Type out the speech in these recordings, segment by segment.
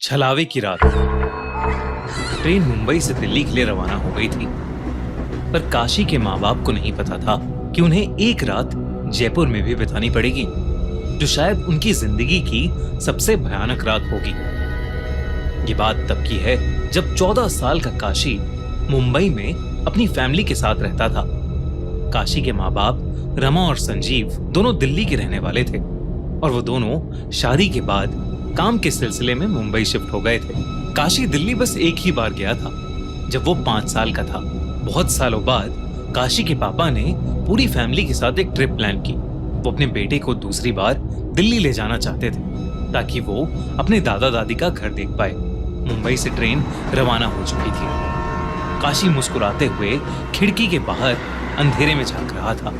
छलावे की रात ट्रेन मुंबई से दिल्ली के लिए रवाना हो गई थी, पर काशी के माँ बाप को नहीं पता था कि उन्हें एक रात जयपुर में भी बितानी पड़ेगी, जो शायद उनकी जिंदगी की सबसे भयानक रात होगी। ये बात तब की है जब 14 साल का काशी मुंबई में अपनी फैमिली के साथ रहता था। काशी के माँ बाप रमा और संजीव दोनों दिल्ली के रहने वाले थे और वो दोनों शादी के बाद काम के सिलसिले में मुंबई शिफ्ट हो गए थे। काशी दिल्ली बस एक ही बार गया था, जब वो 5 साल का था। बहुत सालों बाद काशी के पापा ने पूरी फैमिली के साथ एक ट्रिप प्लान की। वो अपने बेटे को दूसरी बार दिल्ली ले जाना चाहते थे ताकि वो अपने दादा दादी का घर देख पाए। मुंबई से ट्रेन रवाना हो चुकी थी। काशी मुस्कुराते हुए खिड़की के बाहर अंधेरे में झांक रहा था।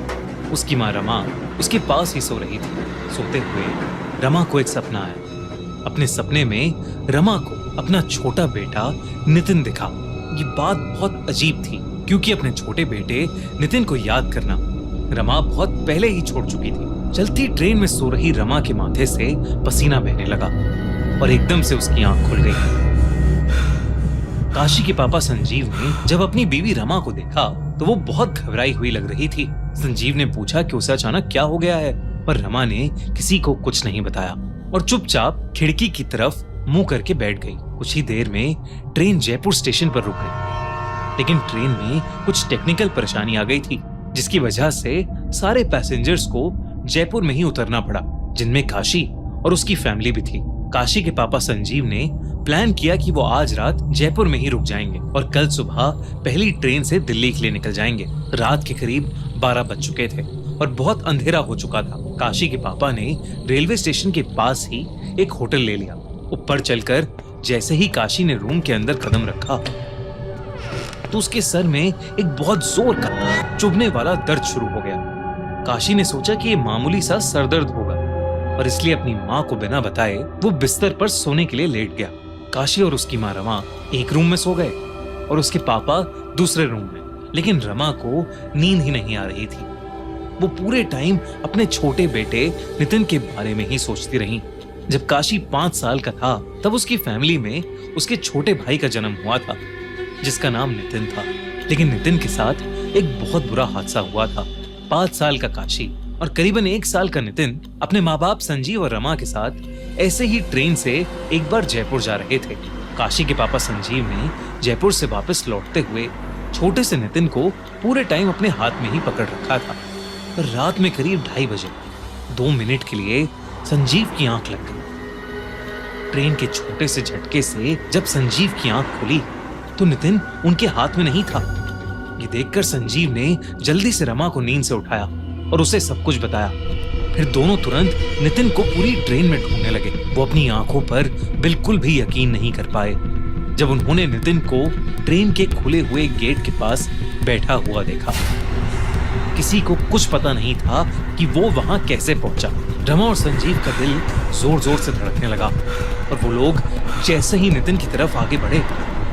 उसकी माँ रमा उसके पास ही सो रही थी। सोते हुए रमा को एक सपना आया। अपने सपने में रमा को अपना छोटा बेटा नितिन दिखा। ये बात बहुत अजीब थी क्योंकि अपने छोटे बेटे नितिन को याद करना रमा बहुत पहले ही छोड़ चुकी थी। चलती ट्रेन में सो रही रमा के माथे से पसीना बहने लगा और एकदम से उसकी आंख खुल गई। काशी के पापा संजीव ने जब अपनी बीवी रमा को देखा तो वो बहुत घबराई हुई लग रही थी। संजीव ने पूछा कि उसे अचानक क्या हो गया है, पर रमा ने किसी को कुछ नहीं बताया और चुपचाप खिड़की की तरफ मुंह करके बैठ गई। कुछ ही देर में ट्रेन जयपुर स्टेशन पर रुक गई, लेकिन ट्रेन में कुछ टेक्निकल परेशानी आ गई थी, जिसकी वजह से सारे पैसेंजर्स को जयपुर में ही उतरना पड़ा, जिनमें काशी और उसकी फैमिली भी थी। काशी के पापा संजीव ने प्लान किया कि वो आज रात जयपुर में ही रुक जाएंगे और कल सुबह पहली ट्रेन से दिल्ली के लिए निकल जाएंगे। रात के करीब 12 बज चुके थे और बहुत अंधेरा हो चुका था। काशी के पापा ने रेलवे स्टेशन के पास ही एक होटल ले लिया। ऊपर चलकर जैसे ही काशी ने रूम के अंदर कदम रखा तो उसके सर में एक बहुत जोर का चुभने वाला दर्द शुरू हो गया। काशी ने सोचा कि ये मामूली सा सरदर्द होगा और इसलिए अपनी माँ को बिना बताए वो बिस्तर पर सोने के लिए लेट गया। काशी और उसकी माँ रमा एक रूम में सो गए और उसके पापा दूसरे रूम में, लेकिन रमा को नींद ही नहीं आ रही थी। वो पूरे टाइम अपने छोटे बेटे नितिन के बारे में ही सोचती रही। जब काशी 5 साल का था तब उसकी फैमिली में उसके छोटे भाई का जन्म हुआ था, जिसका नाम नितिन था। लेकिन नितिन के साथ एक बहुत बुरा हादसा हुआ था। 5 साल का काशी और करीबन 1 साल का नितिन अपने माँ बाप संजीव और रमा के साथ ऐसे ही ट्रेन से एक बार जयपुर जा रहे थे। काशी के पापा संजीव ने जयपुर से वापस लौटते हुए छोटे से नितिन को पूरे टाइम अपने हाथ में ही पकड़ रखा था। पर रात में करीब 2:30 बजे 2 मिनट के लिए संजीव की आंख लग गई। ट्रेन के छोटे से झटके से जब संजीव की आंख खुली तो नितिन उनके हाथ में नहीं था। ये देखकर संजीव ने जल्दी से रमा को नींद से उठाया और उसे सब कुछ बताया। फिर दोनों तुरंत नितिन को पूरी ट्रेन में ढूंढने लगे। वो अपनी आंखों पर बिल्कुल भी यकीन नहीं कर पाए जब उन्होंने नितिन को ट्रेन के खुले हुए गेट के पास बैठा हुआ देखा। किसी को कुछ पता नहीं था कि वो वहां कैसे पहुंचा। रमा और संजीव का दिल जोर जोर से धड़कने लगा और वो लोग जैसे ही नितिन की तरफ आगे बढ़े,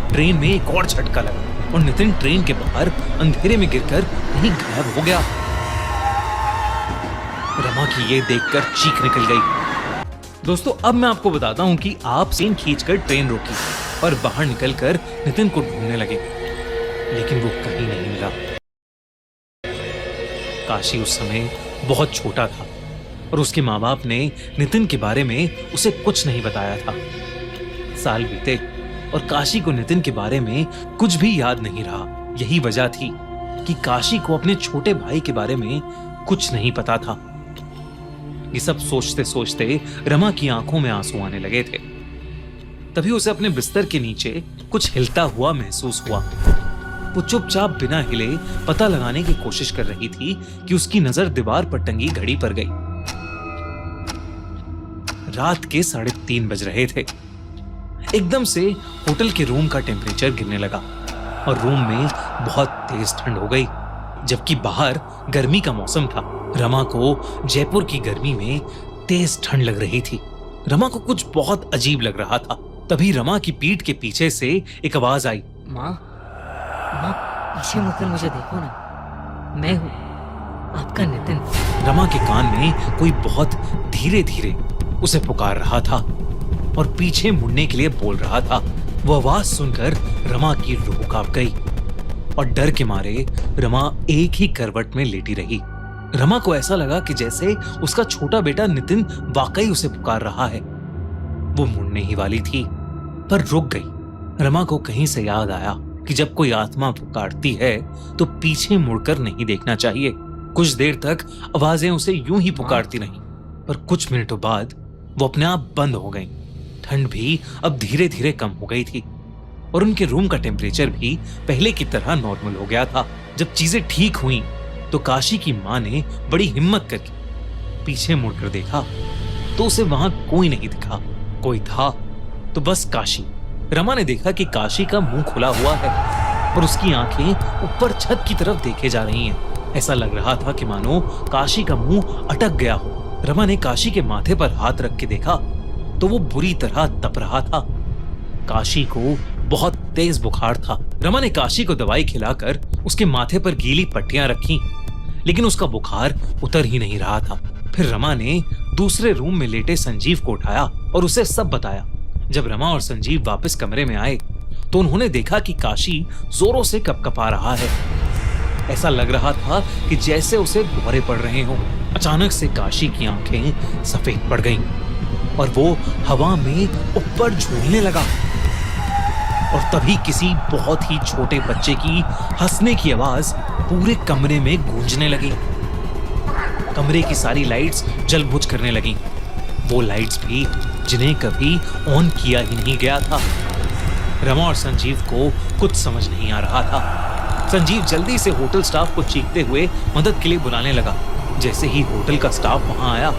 ट्रेन में एक और झटका लगा और नितिन ट्रेन के बाहर अंधेरे में गिरकर कहीं गायब हो गया। रमा की ये देखकर चीख निकल गई। दोस्तों, अब मैं आपको बताता हूँ कि आप सीन खींचकर ट्रेन रोकी और बाहर निकलकर नितिन को ढूंढने लगे, लेकिन वो कहीं नहीं मिला। काशी उस समय बहुत छोटा था और उसके माँ बाप ने नितिन के बारे में उसे कुछ नहीं बताया था। साल बीते और काशी को नितिन के बारे में कुछ भी याद नहीं रहा। यही वजह थी कि काशी को अपने छोटे भाई के बारे में कुछ नहीं पता था। ये सब सोचते सोचते रमा की आंखों में आंसू आने लगे थे। तभी उसे अपने बिस्तर के नीचे कुछ हिलता हुआ महसूस हुआ। वो चुपचाप बिना हिले पता लगाने की कोशिश कर रही थी कि उसकी नजर दीवार पर टंगी घड़ी पर गई। रात के 3:30 बज रहे थे। एकदम से होटल के रूम का टेम्परेचर गिरने लगा और रूम में बहुत तेज ठंड हो गई, जबकि बाहर गर्मी का मौसम था। रमा को जयपुर की गर्मी में तेज ठंड लग रही थी। रमा को कुछ बहुत अजीब लग रहा था। तभी रमा की पीठ के पीछे से एक आवाज आई, माँ, पीछे मुड़कर मुझे देखो ना, मैं हूँ आपका नितिन। रमा के कान में कोई बहुत धीरे धीरे उसे पुकार रहा था। और पीछे मुड़ने के लिए बोल रहा था। वो आवाज सुनकर रमा की रूह कांप गई और डर के मारे रमा एक ही करवट में लेटी रही। रमा को ऐसा लगा कि जैसे उसका छोटा बेटा नितिन वाकई उसे पुकार रहा है। वो मुड़ने ही वाली थी पर रुक गई। रमा को कहीं से याद आया कि जब कोई आत्मा पुकारती है तो पीछे मुड़कर नहीं देखना चाहिए। कुछ देर तक आवाजें उसे यूं ही पुकारती रहीं, पर कुछ मिनटों बाद वो अपने आप बंद हो गईं। ठंड भी अब धीरे धीरे कम हो गई थी और उनके रूम का टेम्परेचर भी पहले की तरह नॉर्मल हो गया था। जब चीजें ठीक हुई तो काशी की माँ ने बड़ी हिम्मत करके पीछे मुड़कर देखा तो उसे वहां कोई नहीं दिखा। कोई था तो बस काशी। रमा ने देखा कि काशी का मुंह खुला हुआ है और उसकी आंखें ऊपर छत की तरफ देखे जा रही हैं। ऐसा लग रहा था कि मानो काशी का मुंह अटक गया हो। रमा ने काशी के माथे पर हाथ रख के देखा तो वो बुरी तरह तप रहा था। काशी को बहुत तेज बुखार था। रमा ने काशी को दवाई खिलाकर उसके माथे पर गीली पट्टियां रखी, लेकिन उसका बुखार उतर ही नहीं रहा था। फिर रमा ने दूसरे रूम में लेटे संजीव को उठाया और उसे सब बताया। जब रमा और संजीव वापस कमरे में आए तो उन्होंने देखा कि काशी जोरों से कपकपा रहा है। ऐसा लग रहा था कि जैसे उसे भौरे पड़ रहे हों। अचानक से काशी की आंखें सफेद पड़ गईं और वो हवा में ऊपर झूलने लगा। और तभी किसी बहुत ही छोटे बच्चे की हंसने की आवाज पूरे कमरे में गूंजने लगी। कमरे की सारी लाइट्स जलबुझ करने लगी, वो लाइट्स भी जिन्हें कभी ऑन किया ही नहीं गया था। रमा और संजीव को कुछ समझ नहीं आ रहा था। संजीव जल्दी से होटल स्टाफ को चीखते हुए मदद के लिए बुलाने लगा। जैसे ही होटल का स्टाफ वहां आया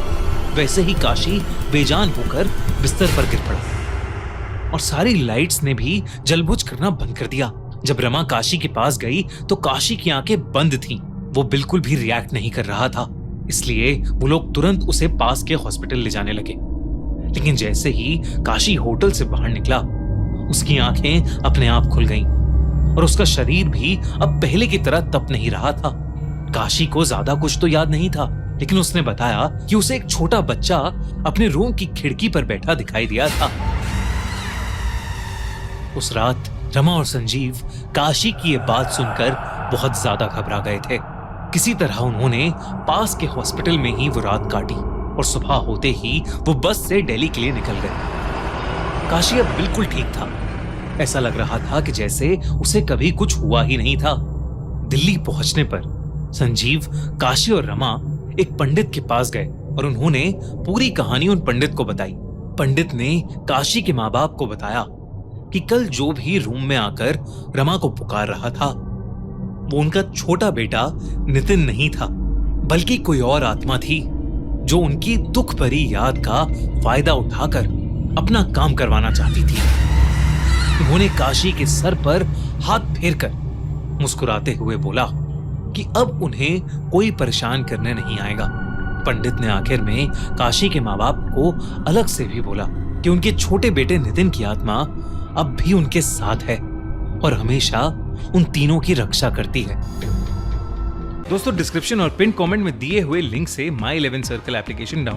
वैसे ही काशी बेजान होकर बिस्तर पर गिर पड़ा और सारी लाइट्स ने भी जलबुझ करना बंद कर दिया। जब रमा काशी के पास गई तो काशी की आंखें बंद थीं। वो बिल्कुल भी रिएक्ट नहीं कर रहा था, इसलिए वो लोग तुरंत उसे पास के हॉस्पिटल ले जाने लगे। लेकिन जैसे ही काशी होटल से बाहर निकला उसकी आंखें अपने आप खुल गईं और उसका शरीर भी अब पहले की तरह तप नहीं रहा था। काशी को ज्यादा कुछ तो याद नहीं था, लेकिन उसने बताया कि उसे एक छोटा बच्चा अपने रूम की खिड़की पर बैठा दिखाई दिया था। उस रात रमा और संजीव काशी की ये बात सुनकर बहुत ज्यादा घबरा गए थे। किसी तरह उन्होंने पास के हॉस्पिटल में ही वो रात काटी और सुबह होते ही वो बस से दिल्ली के लिए निकल गए। काशी अब बिल्कुल ठीक था। ऐसा लग रहा था कि जैसे उसे कभी कुछ हुआ ही नहीं था। दिल्ली पहुंचने पर संजीव, काशी और रमा एक पंडित के पास गए और उन्होंने पूरी कहानी उन पंडित को बताई। पंडित ने काशी के माँ बाप को बताया कि कल जो भी रूम में आकर रमा को पुकार रहा था वो उनका छोटा बेटा नितिन नहीं था, बल्कि कोई और आत्मा थी जो उनकी दुख भरी याद का फायदा उठाकर अपना काम करवाना चाहती थी। उन्होंने काशी के सर पर हाथ फेरकर मुस्कुराते हुए बोला कि अब उन्हें कोई परेशान करने नहीं आएगा। पंडित ने आखिर में काशी के माँ बाप को अलग से भी बोला कि उनके छोटे बेटे नितिन की आत्मा अब भी उनके साथ है और हमेशा उन तीनों की रक्षा करती है। दोस्तों, डिस्क्रिप्शन और पिन कमेंट में दिए हुए लिंक से My11 सर्कल एप्लीकेशन डाउनलोड